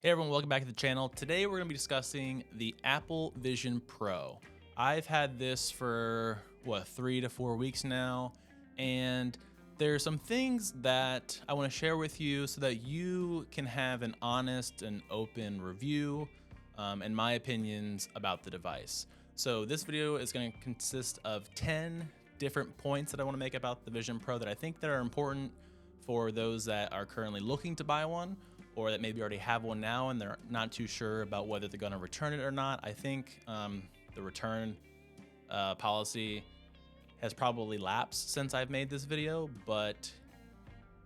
Hey everyone, welcome back to the channel. Today we're going to be discussing the Apple Vision Pro. I've had this for 3 to 4 weeks now, and there's some things that I want to share with you so that you can have an honest and open review and my opinions about the device. So this video is going to consist of 10 different points that I want to make about the Vision Pro that I think that are important for those that are currently looking to buy one, or that maybe already have one now and they're not too sure about whether they're going to return it or not. I think the return policy has probably lapsed since I've made this video, but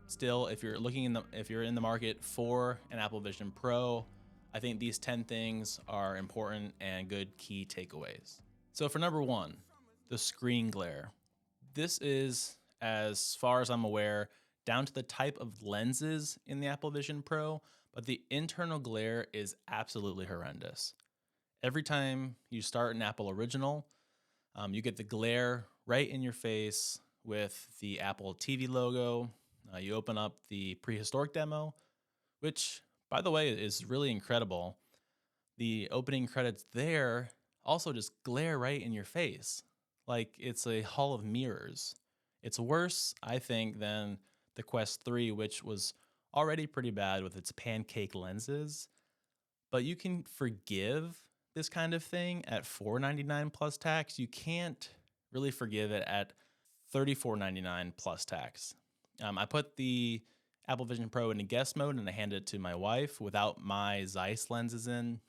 still, if you're in the market for an Apple Vision Pro, I think these 10 things are important and good key takeaways. So for number one, the screen glare. This is, as far as I'm aware, down to the type of lenses in the Apple Vision Pro, but the internal glare is absolutely horrendous. Every time you start an Apple Original, you get the glare right in your face with the Apple TV logo. You open up the prehistoric demo, which, by the way, is really incredible. The opening credits there also just glare right in your face, like it's a hall of mirrors. It's worse, I think, than the Quest 3, which was already pretty bad with its pancake lenses, but you can forgive this kind of thing at $499 plus tax. You can't really forgive it at $34.99 plus tax. I put the Apple Vision Pro into guest mode and I handed it to my wife without my Zeiss lenses in,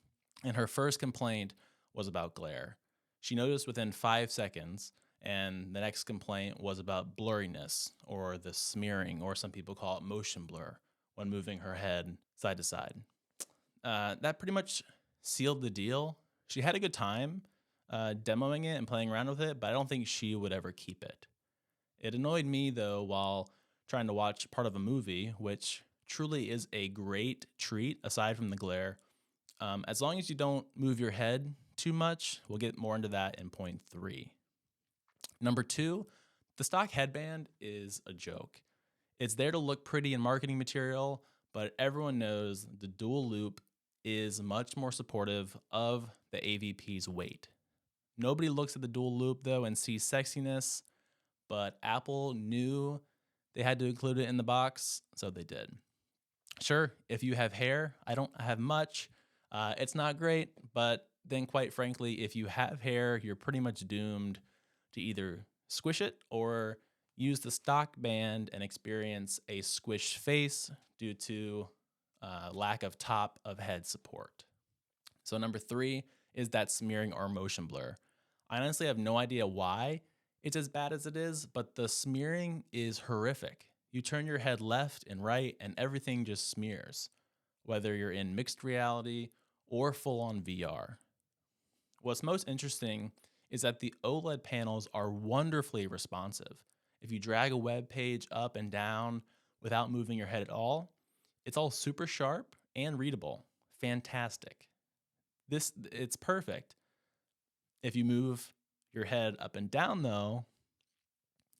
and her first complaint was about glare. She noticed within 5 seconds, and the next complaint was about blurriness, or the smearing, or some people call it motion blur, when moving her head side to side. That pretty much sealed the deal. She had a good time demoing it and playing around with it, but I don't think she would ever keep it. It annoyed me, though, while trying to watch part of a movie, which truly is a great treat aside from the glare. As long as you don't move your head too much. We'll get more into that in point 3. Number 2, the stock headband is a joke. It's there to look pretty in marketing material, but everyone knows the dual loop is much more supportive of the AVP's weight. Nobody looks at the dual loop, though, and sees sexiness, but Apple knew they had to include it in the box, so they did. Sure, if you have hair, I don't have much. It's not great, but then quite frankly, if you have hair, you're pretty much doomed to either squish it or use the stock band and experience a squished face due to lack of top of head support. So number 3 is that smearing or motion blur. I honestly have no idea why it's as bad as it is, but the smearing is horrific. You turn your head left and right and everything just smears, whether you're in mixed reality or full-on VR. What's most interesting is that the OLED panels are wonderfully responsive. If you drag a web page up and down without moving your head at all, it's all super sharp and readable. Fantastic. It's perfect. If you move your head up and down, though,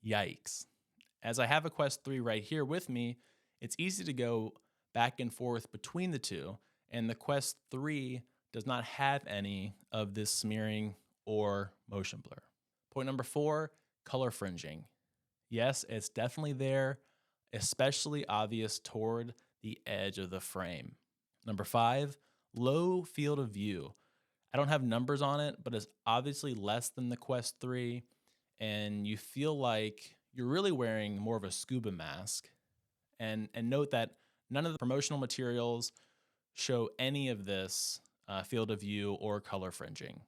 yikes. As I have a Quest 3 right here with me, it's easy to go back and forth between the two, and the Quest 3 does not have any of this smearing or motion blur. Point number 4, color fringing. Yes, it's definitely there, especially obvious toward the edge of the frame. Number 5, low field of view. I don't have numbers on it, but it's obviously less than the Quest 3, and you feel like you're really wearing more of a scuba mask. And note that none of the promotional materials show any of this field of view or color fringing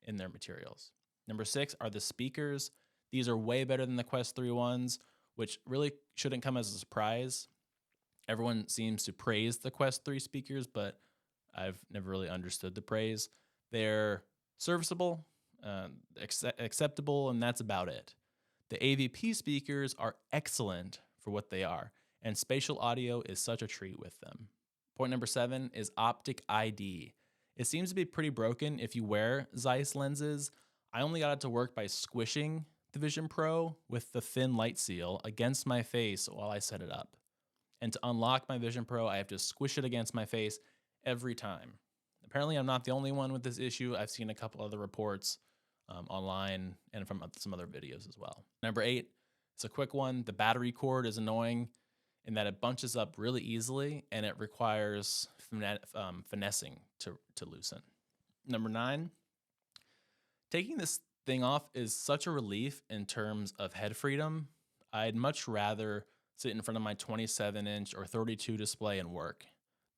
in their materials. Number 6 are the speakers. These are way better than the Quest 3 ones, which really shouldn't come as a surprise. Everyone seems to praise the Quest 3 speakers, but I've never really understood the praise. They're serviceable, acceptable, and that's about it. The AVP speakers are excellent for what they are, and spatial audio is such a treat with them. Point number 7 is Optic ID. It seems to be pretty broken if you wear Zeiss lenses. I only got it to work by squishing the Vision Pro with the thin light seal against my face while I set it up. And to unlock my Vision Pro, I have to squish it against my face every time. Apparently, I'm not the only one with this issue. I've seen a couple other reports online and from some other videos as well. Number 8, it's a quick one. The battery cord is annoying in that it bunches up really easily and it requires finessing to loosen. Number 9, taking this thing off is such a relief in terms of head freedom. I'd much rather sit in front of my 27-inch or 32 display and work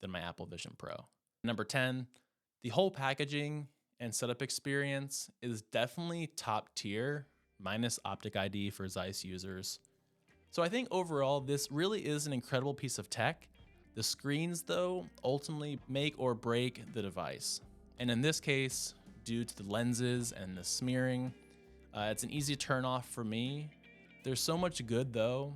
than my Apple Vision Pro. Number 10, the whole packaging and setup experience is definitely top tier, minus Optic ID for Zeiss users. So I think overall, this really is an incredible piece of tech. The screens, though, ultimately make or break the device. And in this case, due to the lenses and the smearing, it's an easy turn off for me. There's so much good, though,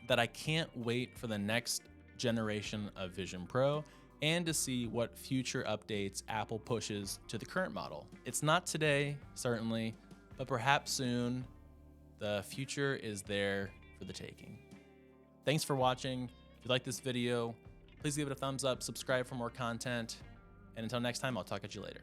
that I can't wait for the next generation of Vision Pro and to see what future updates Apple pushes to the current model. It's not today, certainly, but perhaps soon. The future is there for the taking. Thanks for watching. If you like this video, please give it a thumbs up, subscribe for more content, and until next time, I'll talk at you later.